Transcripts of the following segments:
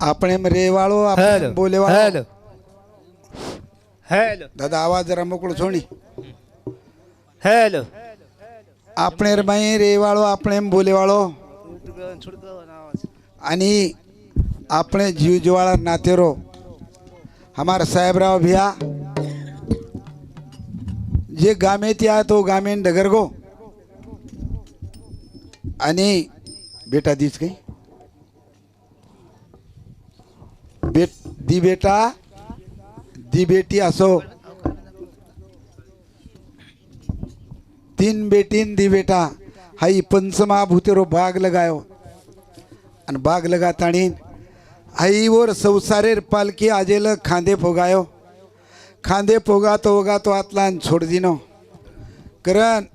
આપણે રેવાળો આપણે બોલેવાળો hello hello દાદા આવાજ જરા મોકળો છોડી હેલો આપણે રમાई રેવાળો આપણે એમ બોલેવાળો आणि આપણે जीव ज्वाळा नातेरो हमारा साहेबराव भिया जे गामे त्या तो गामे डगर गो आणि बेटा दीच काही दी बेटा दी बेटी असो तीन बेटीन दी बेटा हाई पंचमहाभूतेरो बाग लगायो आणि बाग लगाताणी आई वर संसारेर पालकी आजेल खांदे फोगायो खांदे फोगा तो आतलान छोड़ दिनो करण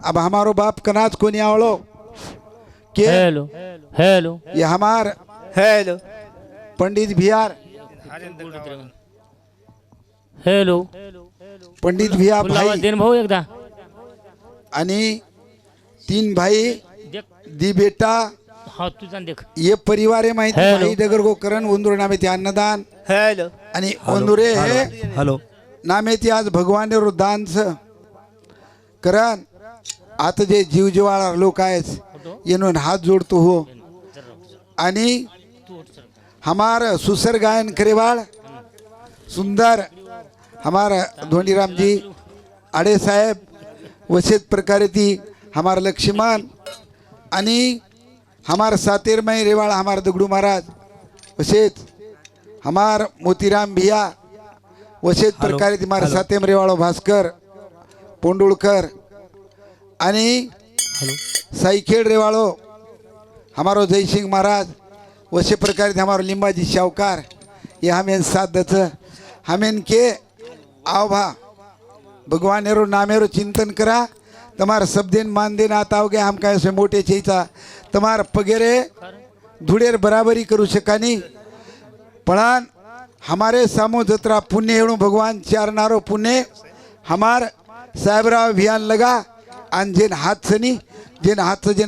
अब हमारो बाप कनाच कोनी आवलो के हेलो हेलो ये हमार हेलो पंडित भियार हेलो पंडित भिया बोलावा भाई दिन भाऊ एकदा आणि तीन भाई देख दी बेटा हा तुझा देख ये परिवार है माहिती हेलो. भाई डगर गो करण उंदुर नामे ते अन्नदान हेलो आणि उंदुरे हेलो नामे ते आज भगवान दानच करण आता जे जीव जीवाळा लोक आहेत येणून हात जोडतो हो आणि हमार सुसर गायन करेवाळ सुंदर हमारा धोनीराम जी आडे साहेब वसेत प्रकारे ती हमार लक्ष्मण आणि हमार सातेरमय रेवाळ हमार दगडू महाराज वसेत हमार मोतीराम भिया वसेत प्रकारे ती हमार सातेम रेवाळो भास्कर पोंडुळकर आणि साईखेड रेवाळो हमारो जयसिंग महाराज वसे प्रकारे थे हमारो लिंबाजी शावकार ये हमें साथ दच हमें के आओ भा भगवान एरो नामेरो चिंतन करा तमार सब दिन मान दिन आताओगे हम काय से मोटे चेचा तमार पगेरे धुडेर बराबरी करू शकानी पण हमारे सामो जत्रा पुण्य हेणु भगवान चारनारो पुण्य हमार साहेबराव अभियान लगा आणि जेन हाथ सनी जेन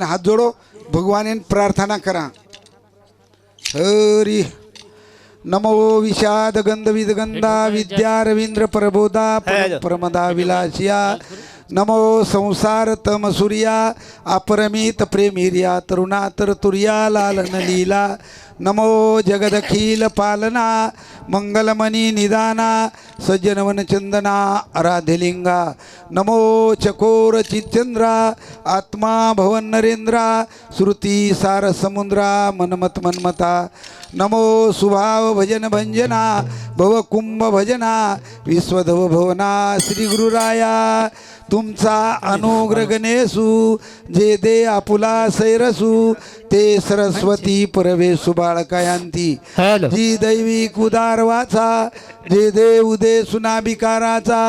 हाथ जोड़ो भगवान प्रार्थना करा हरी नमो विषाद गंध विदगंधा विद्या रवींद्र प्रबोधा परमदा विलासिया नमो संसार तम सूर्या अपरमित प्रेमीर्या तरुणा तरतुर्या लालन लीला नमो जगदखिल पालना मंगलमणि निदाना सज्जनवन चंदना आराध्यलिंगा नमो चकोर चिच्चंद्रा आत्मा भवन नरेंद्रा श्रुती सार समुद्रा मनमत मनमता नमो सुभाव भजन भंजना भव कुंभ भजना विश्वधव भवना श्री गुरुराया तुमचा अनुग्रह गणेशु जे दे आपुला सैरसु ते सरस्वती परवेशु बाळकायांती हेलो जी दैविक उदार वाचा जे दे उदे सुनाभिकाराचा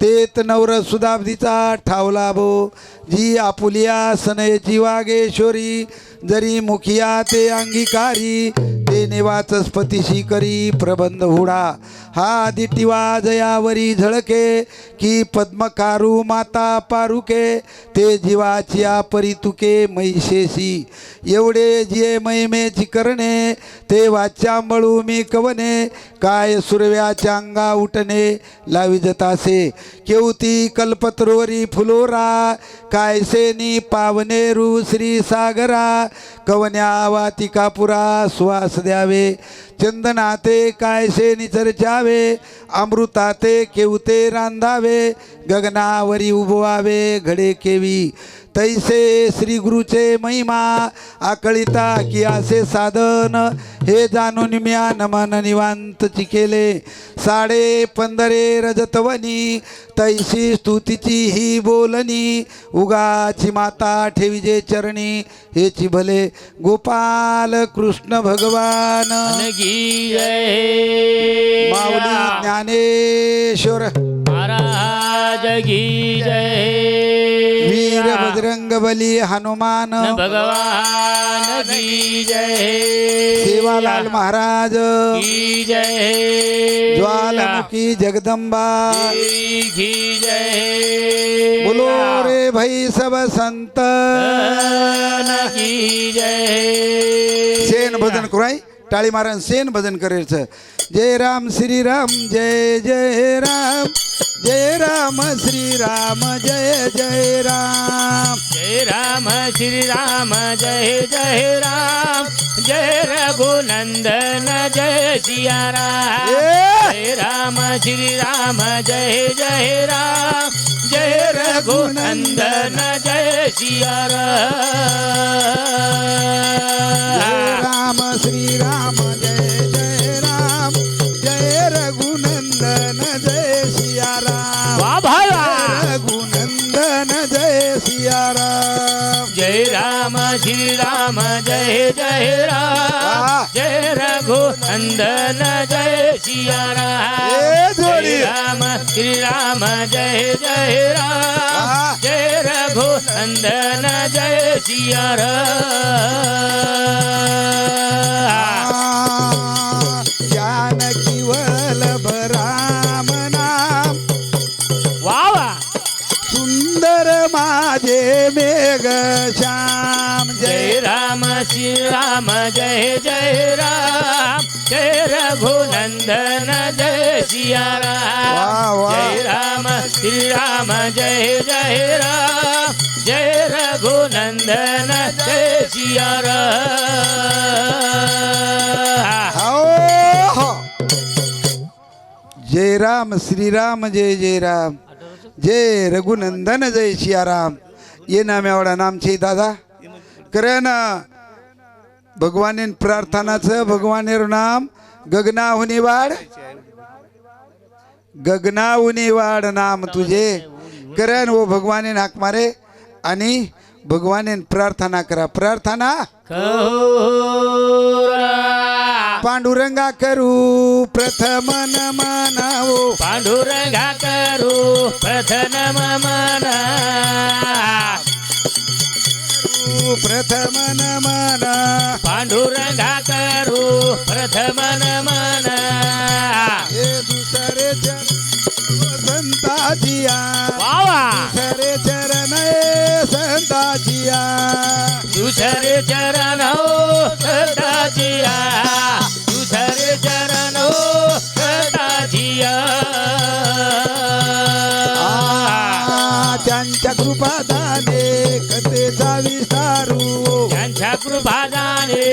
तेत नवर सुदाब्दीचा ठावला भो जी आपुलिया सनयची वागेश्वरी जरी मुखिया ते अंगीकारी ते निवाचस्पतीशी करी प्रबंध हुडा हा दिटिवा जयावरी झळके की पद्मकारू माता पारुके ते जीवाची परितुके मैशेशी एवढे जिये महिमेची करणे ते वाच्यां मी कवने काय सुरव्याच्या अंगा उठणे लावी जतासे केवती कल्पतरोरी फुलोरा काय सेनी पावनेरू श्री सागरा कवन्या वातिकापुरा सुवास द्यावे चंदनाते कायसे निचर्चावे अमृताते केवते रांधावे गगनावरी उभवावे घडे केवी तैसे श्री गुरुचे महिमा आकळिता की असे साधन हे जाणून म्या नमन निवांतची केले 15.5 रजतवनी तैसी स्तुतीची ही बोलणी उगाची माता ठेविजे चरणी हेची भले गोपाल कृष्ण भगवान की जय माऊली ज्ञानेश्वर महाराज की जय वीर बजरंग बली हनुमान भगवान की जय सेवालाल महाराज की जय ज्वालामुखी जगदंबा की जय बोलो रे भाई सब संत की जय शेण भजन करूय टाळी मारण सेन भजन करायचं. जय राम श्रीराम जय जय राम, जय राम श्रीराम जय जय राम. जय राम श्री राम जय जय राम, जय रघुनंदन जय सिया राम. जय राम श्री राम जय जय राम, जय रघुनंदन जय सिया जय राम. राम श्रीराम जय जय राम, जय रघुनंदन जय सिया राम. वा भाया. रघुनंदन जय सिया राम. जय राम श्री राम जय जय राम, जय रघुनंदन जय सिया राम. जय राम श्री राम जय जय राम, जय रघुनंदन जय सिया राम. जानकी वल्लभ राम नाम, वा वा. सुंदर माझे मेघ श्याम. जय राम श्री राम जय जय राम, जय रघुनंदन जय सिया राम. वाह, वाह. जय राम श्री राम जय जय राम, जय रघुनंदन जय सिया राम. हो. जय राम श्रीराम जय जय राम, जय रघुनंदन जय सियाराम. ये नाम एवढा नाम छे दादा करे ना. भगवान प्रार्थनाचं भगवानेर नाम गगनाहुनी वाढ, गगनाहुनी वाढ नाम तुझे करण वो भगवाने हाक मारे आणि भगवाने प्रार्थना करा. प्रार्थना कहुरा. पांडुरंगा करू प्रथम नमनावो. पांडुरंगा करू प्रथम मना. प्रथम नमना. पांडुरंगा करू प्रथम मना. हे दुसरे संताजिया, वावा. दुसरे चरण हे संताजिया. दुसरे चरण हो सदाजिया, दुसरे चरण हो सदाजिया. त्यांच्या कृपादाने कथेचा विस्तारू. त्यांच्या कृपादाने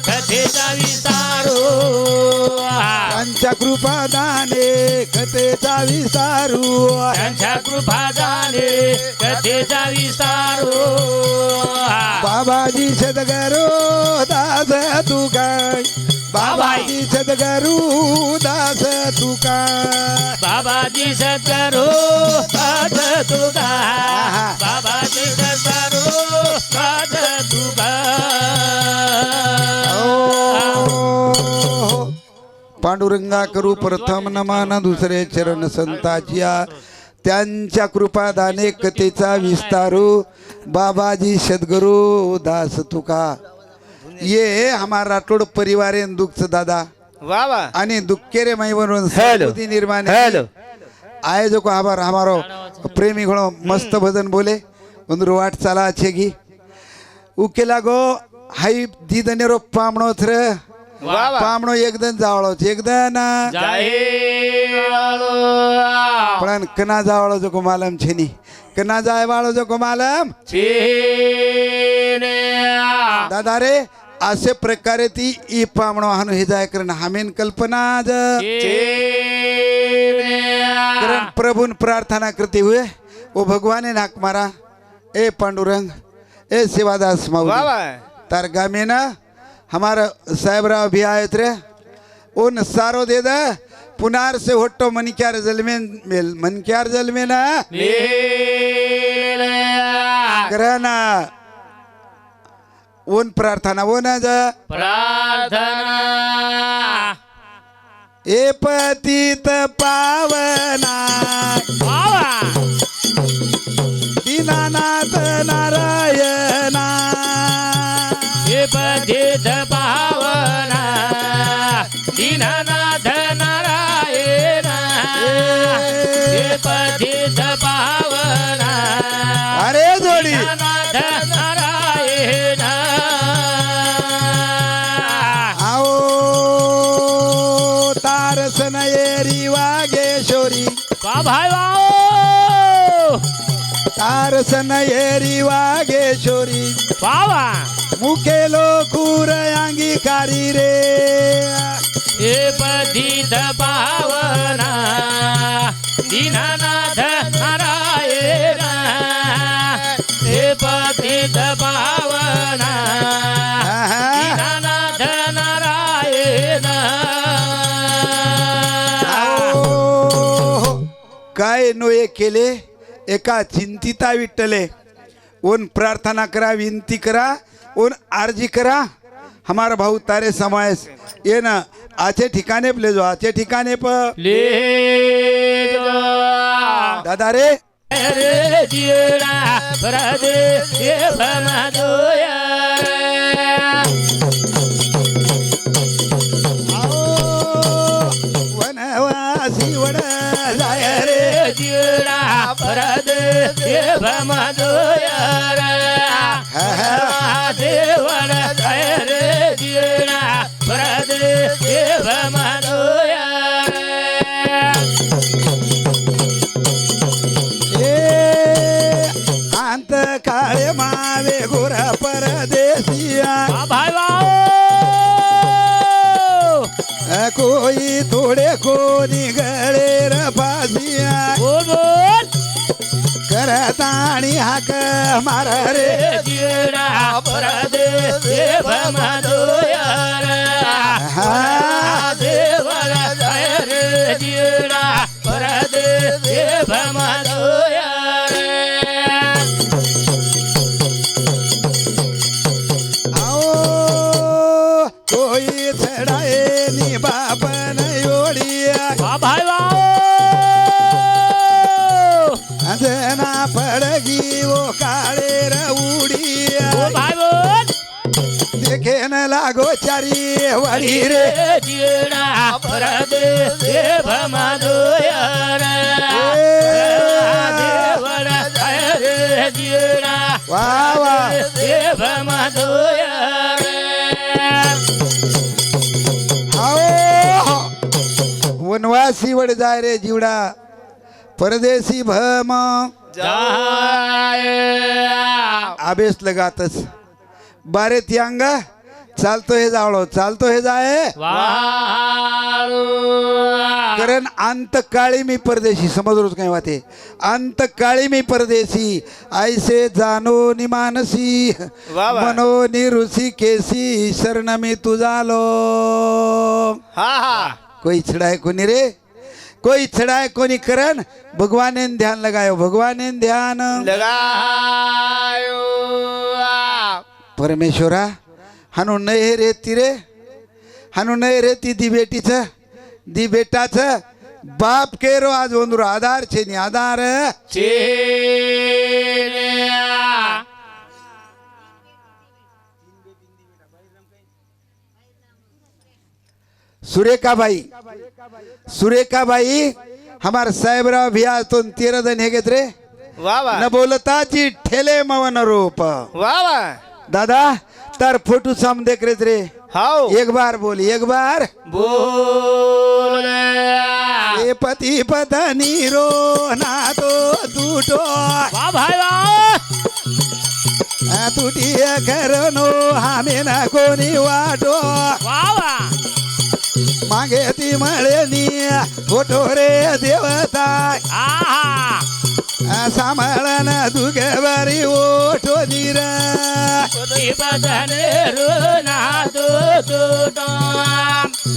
कथेचा विस्तारो. त्यांच्या कृपादाने कथेचा विस्तारू. त्यांच्या कृपादाने कथेचा विस्तारो. बाबाजी सदगरो दास तुका. बाबाजी सदगरू दास तुका. बाबाजी सद्गुरु साध तुगा. बाबाजी सद्गुरु साध तुगा. पांडुरंगा करू प्रथम नमन दुसरे चरण संताजिया. त्यांच्या कृपादाने कथेचा विस्तारू. बाबाजी सद्गुरु दास तुका. ये हमारा राठोड परिवार है दुख दादा वाह वाह. आणि दुःखेरे मई बनून हेलो. सद्बुद्धि निर्माण हेलो. आए जो को आभार हमारो प्रेमी घणो मस्त भजन बोले ಒಂದು ವಾಟ್ ಚಾಲ ಆಚೆಗಿ ಉಕ್ಕೆಲ ಗೋ ಹೈ ದೀದನೆರೋ ಪಾಮಣೋ ಥ್ರ वाह वाह. પામણો એકદન જાવળો છે એકદન જાહેવાળો. પણ કના જાવળો જો કો માલમ છે ની કના જાય વાળો જો કો માલમ ચીને. दादा रे असे प्रकारे ती ई पामणो हानु हे जाय करण हामेन कल्पना ज चीने. करण प्रभुन प्रार्थना करते हुए ओ भगवान नाक मारा ए पांडुरंग ए सेवादास वाह माऊली वाह. तार गामे ना हमारा साहेबराव भी आए थे उन सारो दे दा पुनार से होटो मनक्यार जलमेन मनक्यार जलमेन लीला. करना उन प्रार्थना वो ना जा प्रार्थना. ए पतित पावना वावा. दीनानाथ नारायणा हे पतित पावना दीननाथ नारायण. हे पतित पावना अरे जोडी दीननाथ नारायण. आओ येरी वागेश्वरी वा भाई वाओ तारसन येरी वागेश्वरी वा वा मुखेलो खूर अंगीकारी रे हे पतित पावना दीनानाथ नारायण हे पतित पावना दीनानाथ नारायण आओ, काय नोये केले एका चिंतिता विठ्ठले उन प्रार्थना करा विनती करा उन आरजी करा हमारा भाऊ तारे समायस ये ना आचे ठिकाने पे ले जो आचे ठिकाने पर ले दादा रे रे जीड़ा प्रदे ये भमदोया वनवासी वड जाय रे रे जीड़ा प्रदे ये भमदोया देवण रे जीड़ा प्रदे ये भमदोया ए अंत काळे मावे गोर परदेसिया भाई वाओ कोई थोडे कोणी गळे र फासिया बोल बोल करताणी हाक मार रे रे जीड़ा प्रदे ये भमदोया देवण रे जीड़ा प्रदे ये भमदोया आओ कोई छडाए नि बापन योडिया भाई वाओ अंजना पडगी वो काळे र उडिया भाई बोल देखे न लागो चारी वडी रे रे जीड़ा प्रदे ये भमदोया देवण रे जीड़ा वा वा ये भमदोया आओ वनवासी वड जाय रे जीवडा परदेशी भम जाय आबेस लगातच बारे अंग चालतो हे जावळो चालतो हे जाय वाळू कारण अंतकाळी मी परदेशी समजलोच काय वाते अंतकाळी मी परदेशी ऐसे जानो निमानसी वा वा. मनो निरुसी केसी शरण मी तुझालो हा हा कोई छड़ाए कोनी रे कोई छड़ाए कोनी करन भगवाने न ध्यान लगायो भगवाने न ध्यान लगायो परमेश्वरा हानू नाही रेती रे हानू नाही रेती दी बेटीच दी बेटाच बाप केरो आज वंदुर आधार छे नी आधार सुरेखा बाई हमार साहेबराव भी आज तो 13 दिन हे घेत रे वा वा न बोलताची ठेले मवन रूप वा वा दादा तार फोटो साम देख रे हाओ एक बार बोल एक बार बोल ए पति पत्नी रो ना तो टूटो वा भाई वा तुटी करो हमें ना कोणी वाटो वा वा मागे ती मळेनी फोटो रे देवता आहा सांभाळन दुगे बारी ओठो निरा पती बदने रुना तो टूटा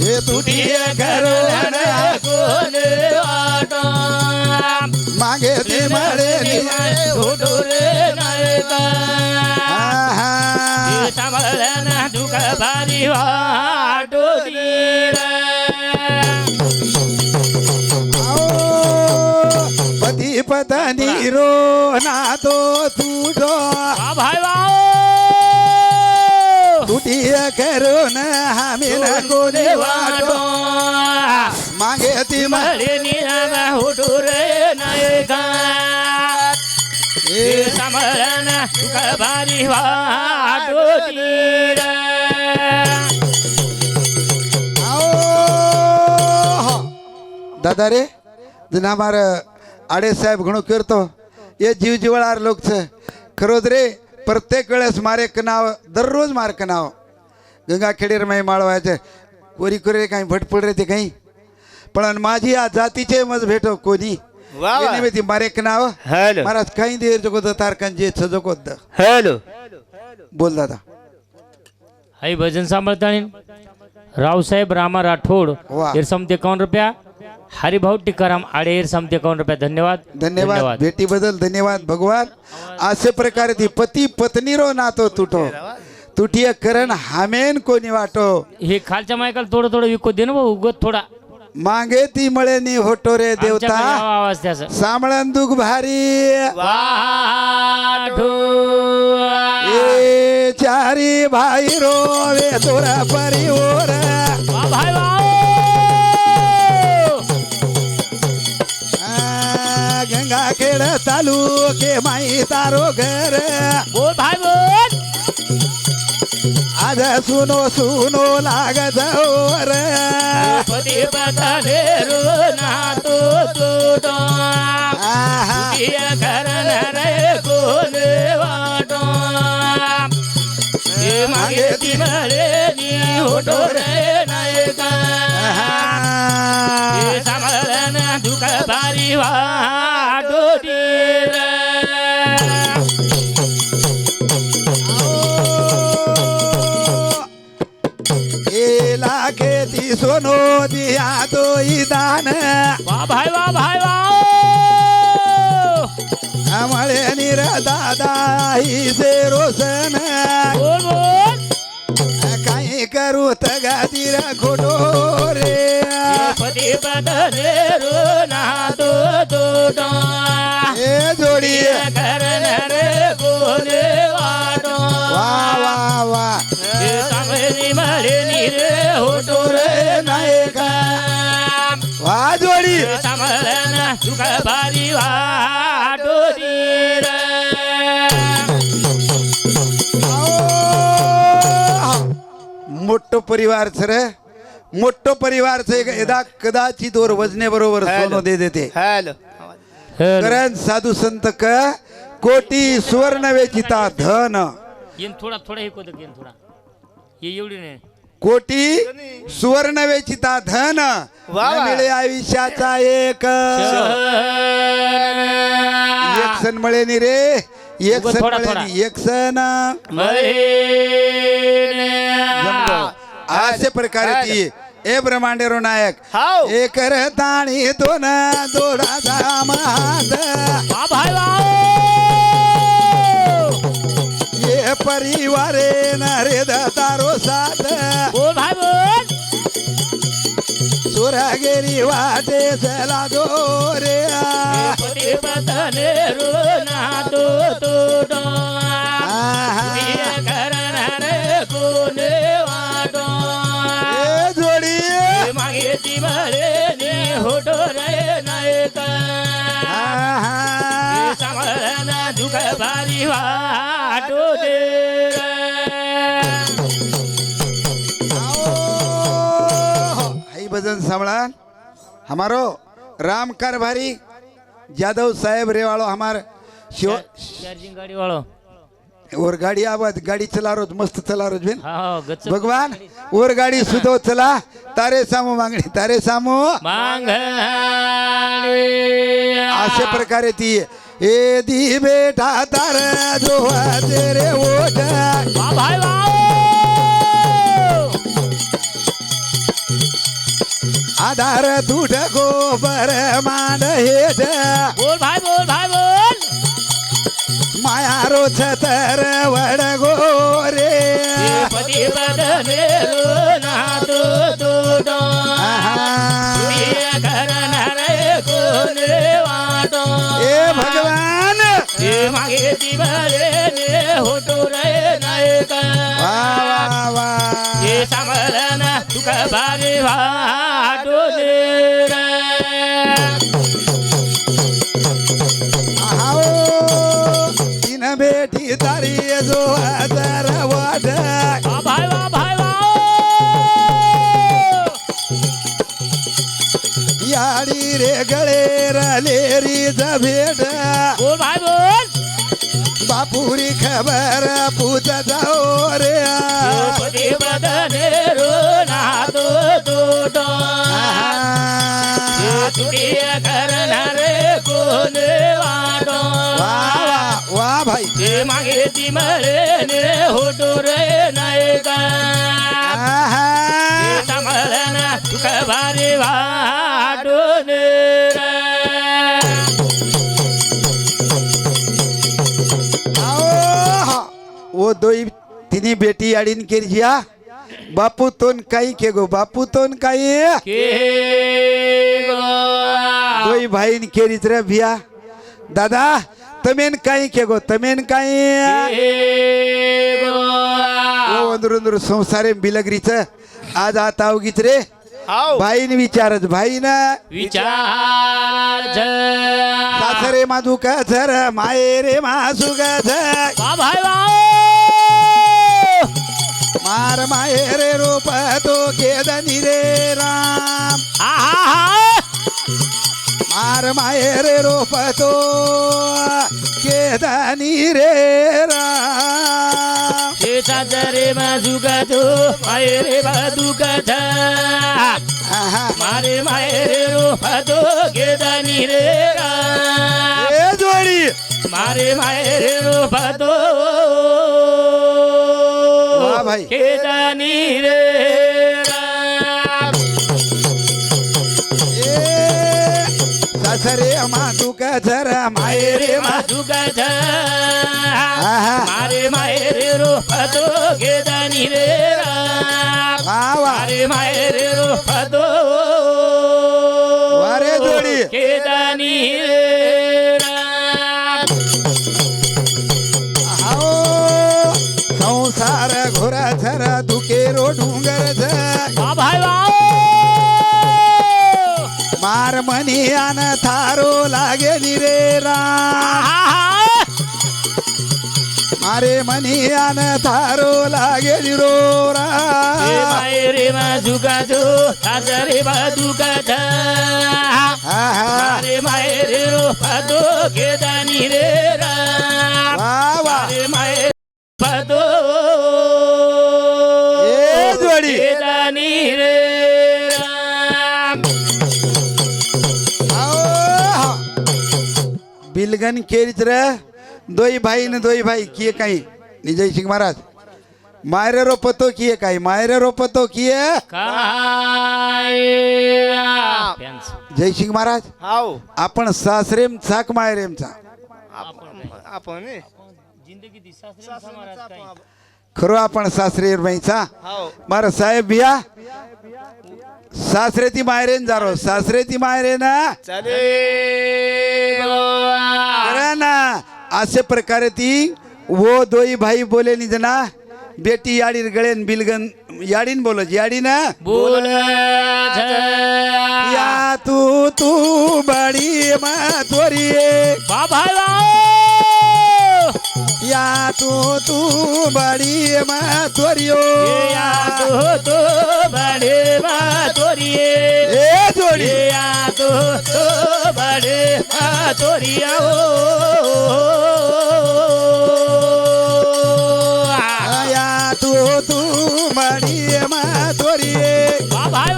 हे तुटी करो कोने वाटा मागे ती मळेनी फुटुरे नायका समलना दुख भारी वाटो दीरा पती पत्नी रो ना तो टूटो भाई वा तुटी करून हमें ना कोणी वाटो मागे ती मरे निना फुटुरे नायका समलना दुख भारी वाटो दीरा દાદા રે જેના મારે આડે સાહેબ ઘણું કરતો એ જીવ જીવળાર લોક છે ખરો જ રે प्रत्येक वेळेस मारे कनाव दररोज मार कनाव गंगा खेडेर माई माळवाय છે कोरी कोरी काही भटपड रे ते काही पण माझी आ जातीचे मज भेटो कोणी वा वा. एने ती मारे कनाव हॅलो महाराज काही देर जगो तारकन जे सजको द हॅलो बोल दादा आई भजन सांभाळतानी रावसाहेब रामा राठोड वा. एरसम 51 रुपया हरिभाऊ टिकाराम आडे एरसम 51 रुपया धन्यवाद धन्यवाद भेटी बदल धन्यवाद भगवान असे प्रकारे ती पती पत्नी रो नातो तुटो तुटिय करण हामेन कोणी वाटो हे खालच्या मायकाला थोडं थोडं विकू दे ना भाऊ उगत थोडा मागे ती मळेनी होटो रे देवता आमच्याकडे यावा आवाज त्याचा सामळन दुख भारी वाढू ए चारी भाई रोवे तोरा परिवार वा भाई वाओ गंगा खेड तालुके माई तारो घर बोल भाई बोल आज सुनो सुनो लाग जाओर पती पतने रो ना तो ये करन रे कोने वाटो ये मागे ती मरे नी होटो रे नायका ये समरन दुख भारी वाटो दीर ए लागे ती सोनो दिया तो दान वा भाई वा आमळे निर दादा ही से रोशन बोल बोल काही करू तगा दिरा खोटो रे पती पतने रो ना तो ए जोडी करन रे कोने वाटो वा वा वा ये समरी मळेनी रे होटो रे नायका वा जोडी समरन सुख भारी वाटो दीर मोठो परिवार सर मोठो परिवार से यदा कदाचित और वजने बरोबर सोनो दे देते हॅलो करण साधू संत क कोटी सुवर्ण वेचिता धन येन थोडा थोडा हे कोद येन थोडा ये एवढी नाही कोटी सुवर्ण वेचिता धन वा. मिळे आयुष्याचा एक सण मिळे नि रे एक उगं सण थोडा, मिळे थोडा. नि, एक सण जमलो. असे प्रकारे ती ए ब्रह्मांडेरो नायक हाव. एक ताणी दोन दोडाचा महाद वा भाई वा ये परिवारे नरे दारो साथ बोल भाई बोल सुरा गेली वाटे चला दोरे पती पतने रो ना तो ये करन रे कोने वाटो ए जोडी ये मागे ती मळेनी होटो रे नायका ये समरन दुख भारी वाटो दीर आई भजन सांभळा हमारो राम कारभारी यादव साहेब रेवाड़ो हमार शिव चार्जिंग गाड़ी वालों और गाड़ी आवाज गाड़ी चला रोज मस्त चला रोज बिन हाँ गच्च भगवान और गाड़ी सुधो चला तारे सामो मागणी तारे सामो मांग असे प्रकारे ती ए दी बेटा तार जो तेरे ओठ वा भाई वा आधार तुट गोबर मांड हेठ बोल भाई बोल माया रोछ तर वड गोरे पती पतने रो ना तो ये करन रे कोने वाटो ए भगवान ये मागे ती मळेनी होटो रे नायका वा वा वा ये समरन दुख भारी वाटो दीर आहो तीन बेटी तारी जो तर वाट वा भाई याडी रे गळे रलेरीच भेट बोल भाई बोल बापुरी खबर पूत जाओ रे पदी बदने रो नातो तोटो तुडी करणार कोण वाटो वा वा वा भाई ते मागे ती मळे ने होतो रे नाही का आहा. समळना तुका भारी वाटून ओ दोई तिनी बेटी आडीन केरजिया बापू तोन काही के गो बापू तोन काही दोई भाईन केरीच रे भिया दादा तमेन काही के गो तमेन काही ओ अंदर संसारे बिलगरीच आज आता अवगीच रे हाव भाईन विचारच भाईन विचार सासरे माधू का झर माये रे मासू का झर भाई मार माये रे रोप तो केदनी रे राम मार माये रे रोप तो केदनी रे राम रे बाजू का तो मायरे बाजू का आहा. मारे मायरे रोपातो गेदानी रे ए जोडी मारे मायरे रोपातो वाह भाई. गेदानी रे ए सासरे माधू का झर माये रे मा बाजू का आहा. मारे मायरे रोपातो गेदानी रे वा वा मारे मायरे रोपातो वारे जोडी केदानी रे आओ संसार घोरा झर दुकेरो डुंगर झर भाई मार मनी आन थारो लागे रे राम मारे मनी आन थारो लागे रो राम मायरे बाजू का जो सासरे बाजू का आहा. मारे मायरे रोपातो केदानी रे राम वा वा मारे मायरे रोपातो ए जोडी केदानी रे राम आओ बिलगन केरीच रे दोई भाई न दोई भाई किए काही निजय सिंह महाराज मायरे रोपतो किए काही मायरे रोपतो किए काय जय सिंह महाराज हाव आपण सासरेम चाक मायरेमचा आपण जिंदगी दिसा खरो आपण सासरे बाईचा हाव मारा साहेब बिया सासरे ती मायरेन जारो सासरे ती मायरेन चाले करा ना असे प्रकारे ती वो दोई भाई बोले निजना बेटी याडीर गळेन बिलगन याडीन बोलच याडी ना बोल या तू बडी मा तोरी भाई या तू बडी मा तोरियो या तो बड़े तोरिए ए जोडी या तो बड़े तोरिया या तू बडी मा तोरी भाई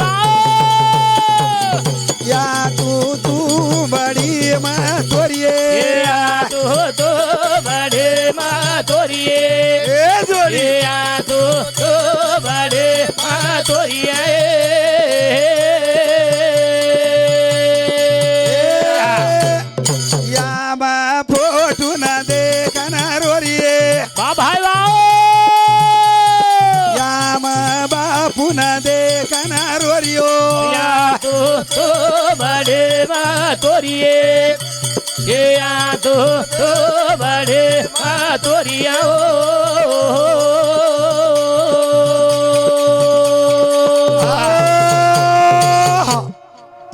या तू बडी मा तोरी या तो बड़े तोरिए ए जोडी या तो बड़े तोरिए या मा फोटू ना देखना रोरी भाई या मा बापू ना देखना रोरियो या तो बड़े तोरिए या तो बड़े तोरिया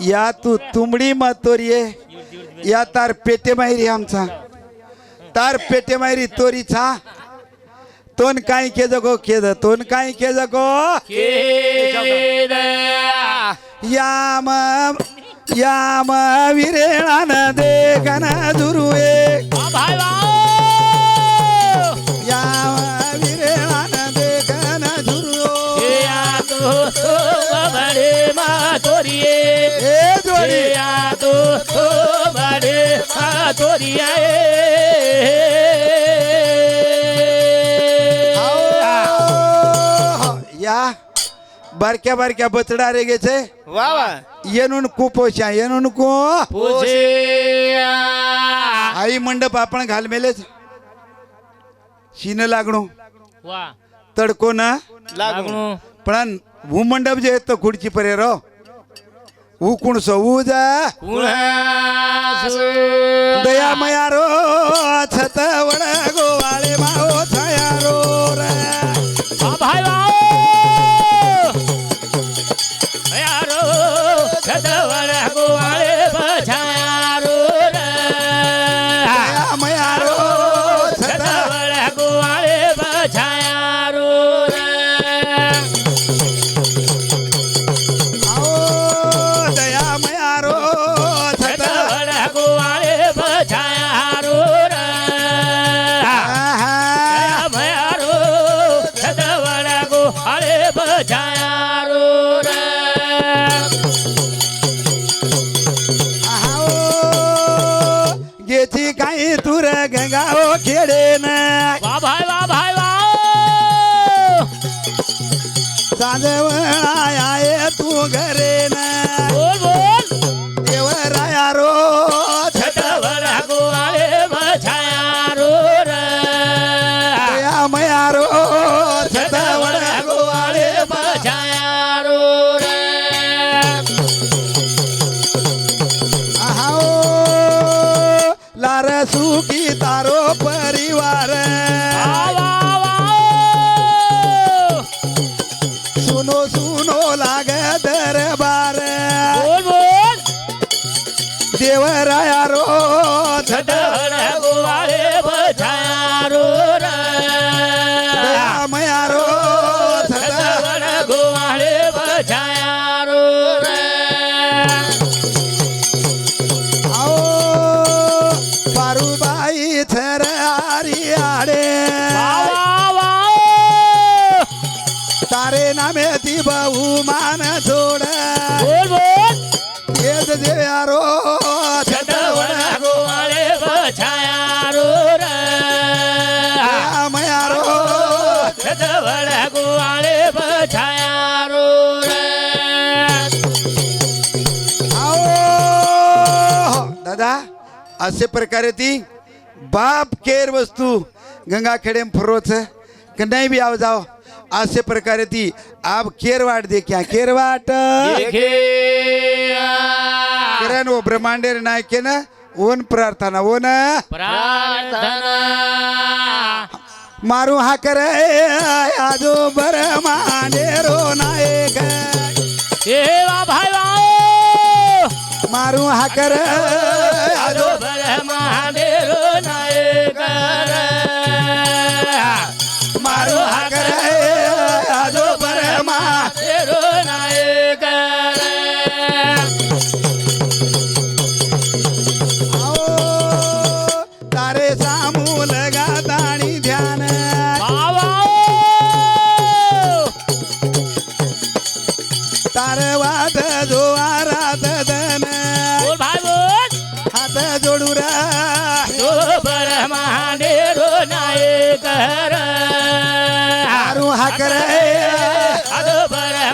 या तू तुमडी मतोरिये या तार पेटे मायरी आमचा तार पेटे मायरी तोरी छा तोन काय के जगो केद तोन काय के जगो या म याम विरेळान देखन दुरुए भाई वाओ याम विरेळान देखन दुरुओ या तो बड़े मा तोरिए ए जोडी या तो बड़े मा तोरिए या बारक्या बारक्या बचडा रे गेचे वा वा येणून कुपोशा येणून को पूछे आई मंडप आपण घाल मेलेच शीन लागणो वा तडको ना लागू पण हू मंडप जे तो खुडची परे रो हू कुण सो हू जा दया मया रो छत वड गोवाळे माओ छाया रो रे भाई वाओ यारो छतवर गोवाळे बछारो दया मया रो छत छतवर गोवाळे बछारो आओ दया मया रो छत छतवर गोवाळे बछारो आहा भयारो छतवर गोवाळे बछारो आओ गेची काही तुर गंगाओ खेडे ना वा भाई वाओ सांजवळाया तू घरे ना बोल बोल देवराया रो छत छतवर गोवाळे बछारो दया मया रो छत वड गोवाळे बछारो आहो लार सुखी तारो परिवार सुनो सुनो लाग दरबार बोल बोल देवराया रो छत छतवर गोवाळे बछारो दया मया रो छत छतवर गोवाळे बछारो आओ पारुबाई थर आरी आडे तारे नामे ती बहुमान जोड बोल बोल येज देव्या रो छतवर गोवाळे बछारो दया मया रो छतवर गोवाळे बछारो आओ दादा असे प्रकारे ती बाप केर वस्तू गंगा खेडेम फरोच क नाही बी आव जाओ असे प्रकारे ती आप केरवाट दे क्या केरवाट किरण वो ब्रह्मांडेर नायके ना ओन प्रार्थना ओ ना प्रार्थना मारू हा करे आजो ब्रह्मांडेरो नायक एवा भाई वाओ मारू हा करे आजो महादेव नायक मारू हा करे आजो ब्रह्मा नायक आओ तारे सामू लगा दाणी ध्यान तारवाद जो आराध धन बोल भाई बोल हात जोडू रा तो महादेव नायक मारू हा करे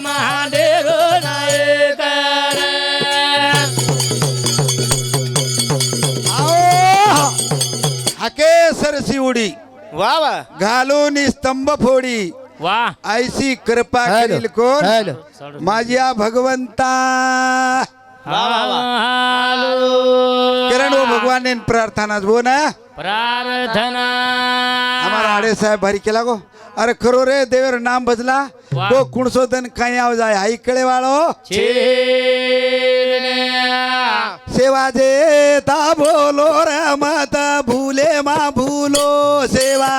महादेव नायक आओ हाके सरसी उडी वा वा घालून स्तंभ फोडी वाह ऐसी कृपा करील कोण माझ्या भगवंता किरण वो भगवान ने प्रार्थना वो ना प्रार्थना हमारा आड़े साहेब भारी केला गो अरे खरो रे देवर नाम बजला वाह. तो कुणसो दन काही आव जाय आई कळे वाळो सेवा जेता बोलो रे मत भूले मा भूलो सेवा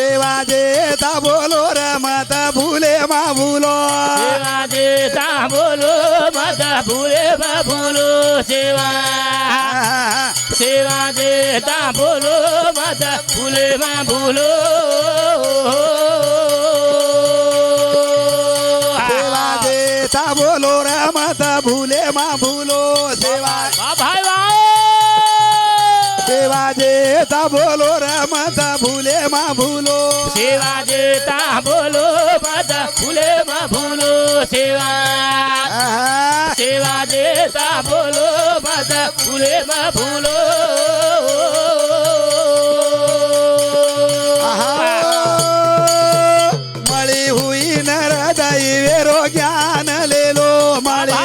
सेवा देता बोलो रमत भूले मा भूलो सेवा देता बोलो मत भूले मा भूलो सेवा सेवा देता बोलो मत भूले मा भूलो सेवा देता बोलो रमत भूले मा भूलो सेवा भाई सेवा देता बोलो रमत भूले मा भूलो सेवा देता बोलो मत भूले मा भूलो सेवा सेवा देता बोलो मत भूले मा भूलो मळी हुई नर दैवेरो ज्ञान लेलो मळी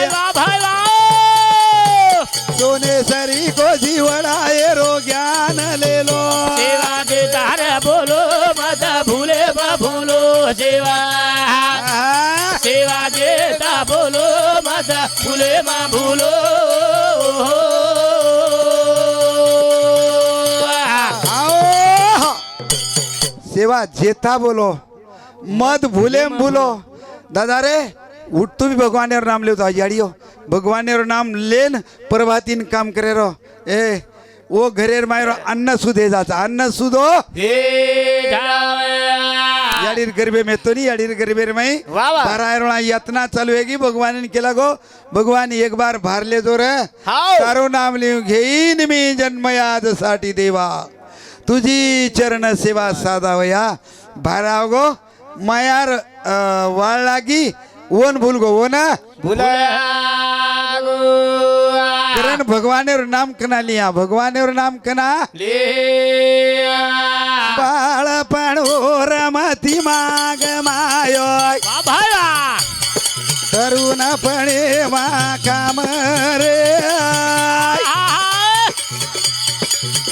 सोने सरी को जीवड़ाए रो ज्ञान लेलो सेवा देता रे बोलो मत भूले मा भूलो सेवा सेवा देता बोलो मत भूले मा भूलो आओ सेवा जेता बोलो मत भूले भूलो दादा रे उठ तू भी भगवान और नाम ले तो याड़ियो भगवान और नाम लेन प्रभातीन काम करे रो ए वो घरेर मायरो अन्न सुदे जाता अन्न सुदो याडीर गरबे में तो नहीं याडीर गरबे में वाह वाह। बारा यातना चालू है की भगवान ने केला गो भगवान एक बार भार ले जो रे हाव। तारो नाम लिहून घेईन मी जन्मयाद साठी देवा तुझी चरण सेवा साधावया भाराव गो मायार वाळ लागी ओन भूल गो वो ना भुला करण भगवान और नाम कना लिया भगवान और नाम कना बाळपण रमती माग मायो तरुणपणे मा काम रे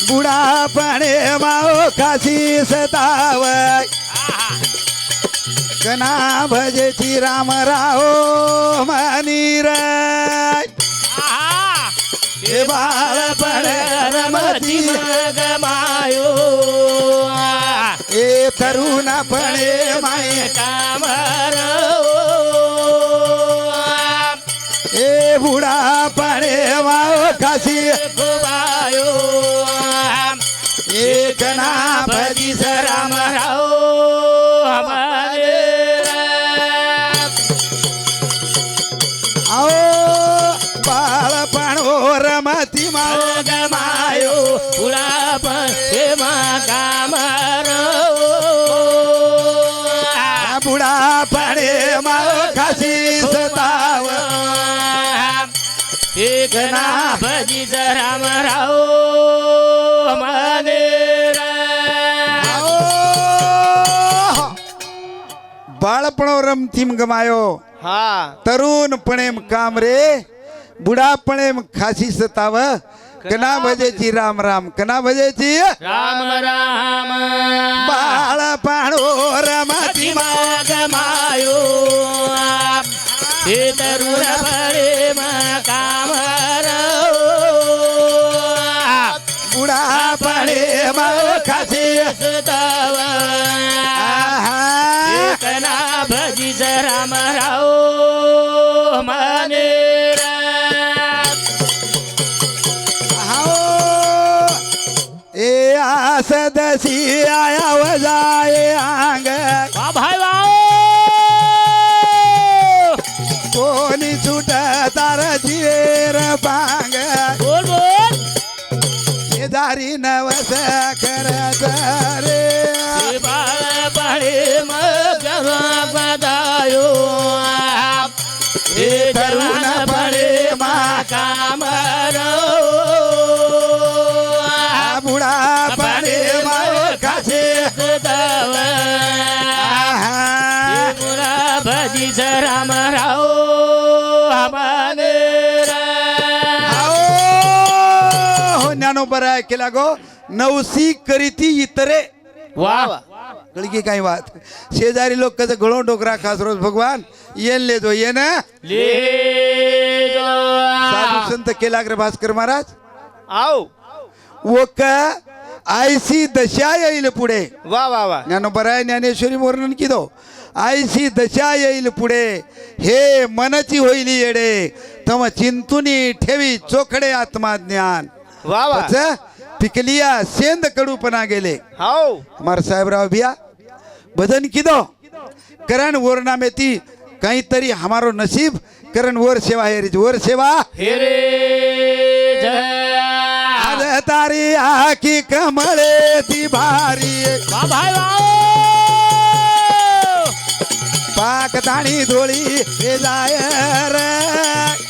बुढापणे माओ काशी सतावय कना भजेची राम राओ मनीर हे बाळपण रमती मायो ए तरुणपणे माय ए बुढापणे माओ काशी एक ना भजीस राम आओ बाळपण रमती माओ मायो बुढापणे माओ काशी सताव एक ना भजी राम राव बाळपण रमतीम गमायो हा तरुणपणे काम रे बुढापणे खासी सताव कना भजेची राम राम कना भजेची राम राम बाळपण रमती माग मायो हे तरुण परे काम बुढापणे खासी तव कना भजी राम राव मने ए आसदसी आया वजाए आंग भाई कोणी छुट तार जीवेर पांग बोल बोल दारी नवस करत रे बाळ पाळे मग बदायो हे तरुण पळे मा काम बुढापणे माओ काशी मुरा भजी राम राव ज्ञानो बरा केला गो नवसी करीती इतरे वा कळगी काही बात शेजारी लोक कसं गळो डोकरा खास रोज भगवान येन ले जो ये ना ले साधू संत केलाग्र भास्कर महाराज आओ वो का आयसी दशा येईल पुढे वा वा वा ज्ञानोबराय ज्ञानेश्वरी वर्णन किदो आयसी दशा येईल पुढे हे मनची होईल येडे तम चिंतुनी ठेवी चोखडे आत्माज्ञान वा वा पिकलिया सेंद कडूपणा गेले हाव हमार साहेबराव भिया भजन किदो करण वरना में ती काहीतरी हमारो नसीब करण वर सेवा है रे वर सेवा हे रे जय आज तारी आखी कमळे ती भारी वा भाई वाओ पाक ताणी धोळी हे जाय रे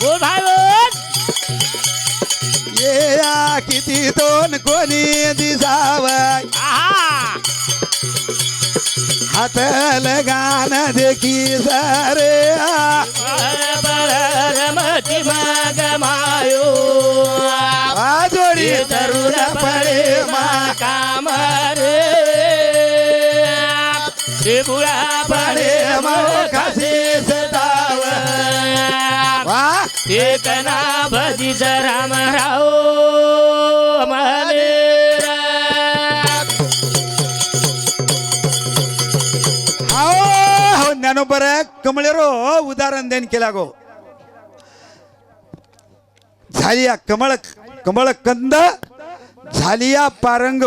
बोल भाई बोल ये या किती दोन कोणी दिसावय आहा हात लगान देखी सारे रमती मग मायो आजोडी तरुण पडे मा काम रे त्रिपुरा पडे खासी सदाव वा एक ना भजी राम राव मले हो ज्ञानोबर कमळेरो उदाहरण देन केला गो झालिया कमळ कमळ कंद झालिया पारंग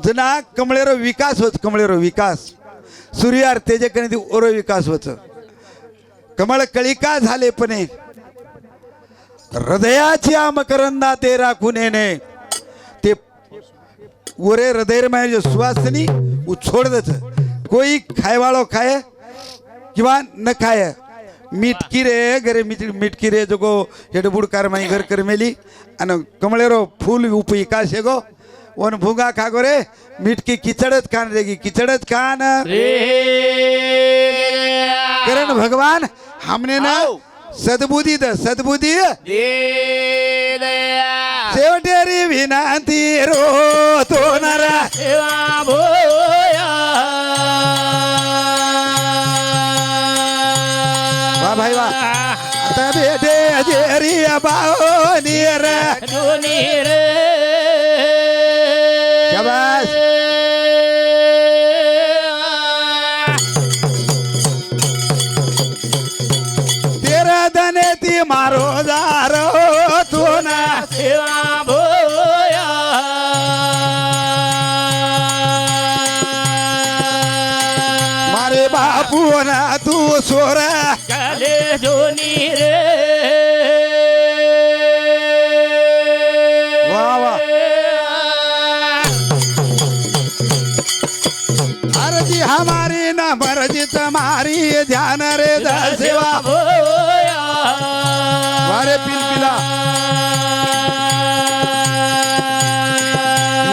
जुना कमळेरो विकास होत कमळेरो विकास सूर्यार तेजे कणी ओरो विकास होत कमळ कळिका झाले पणे हृदयाची मकरंदा ते राखून येणे ते ओरे हृदय में सुवासनी उछोड़ कोई खाए वालों खाए किंवा न खाए मिटकी रे घरे मिटकी रे जो को हेडबुड कार माई घर कर मेली अन कमळेरो फूल उपयिका शेगो वन भूंगा खागो रे मिटकी किचड़त खान रेगी किचड़त खान करण भगवान हमने ना सद्बुद्धी द सद्बुद्धी दे दया शेवटेरी विनंती रो तो नरा सेवा भोया वाह भाई वाह आता बेटे जेरी बाओ नियर दोनी रे शाबाश तेरा दने ती मारो जारो तू ना सेवा भोया मारे बापू ना तू सोरा काले दोनी रे वाह वाह अर्जी हमारी ना मर्जी तुम्हारी ध्यान रे द सेवा भोया वारे पिलपिला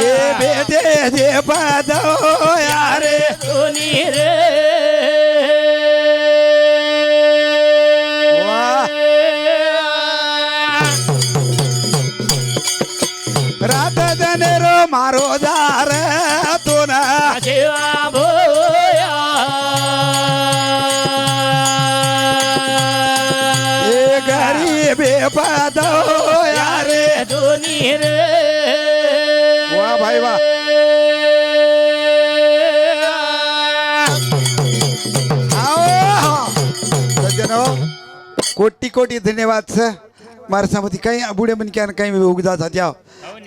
ये बेटे जे पदो यारे दोनी रे वाह रात दनेरो मारो दार तो ना सेवा भोया ये गरीब पदो यारे दोनी रे वाह भाई वाह आओ सज्जनो कोटी कोटी धन्यवाद सर मारसामती काही बुढ़े मन क्या काही उगदा था जाओ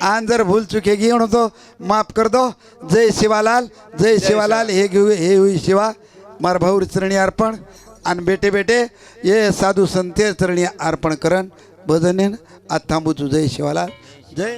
आन जर भूल चुके गी तो माफ कर दो जय शिवालाल हे हुई शिवा मार भाऊ चरणी अर्पण आणि बेटे बेटे ये साधु संते चरणी अर्पण करन भजनेन आज थांबू जय शिवालाल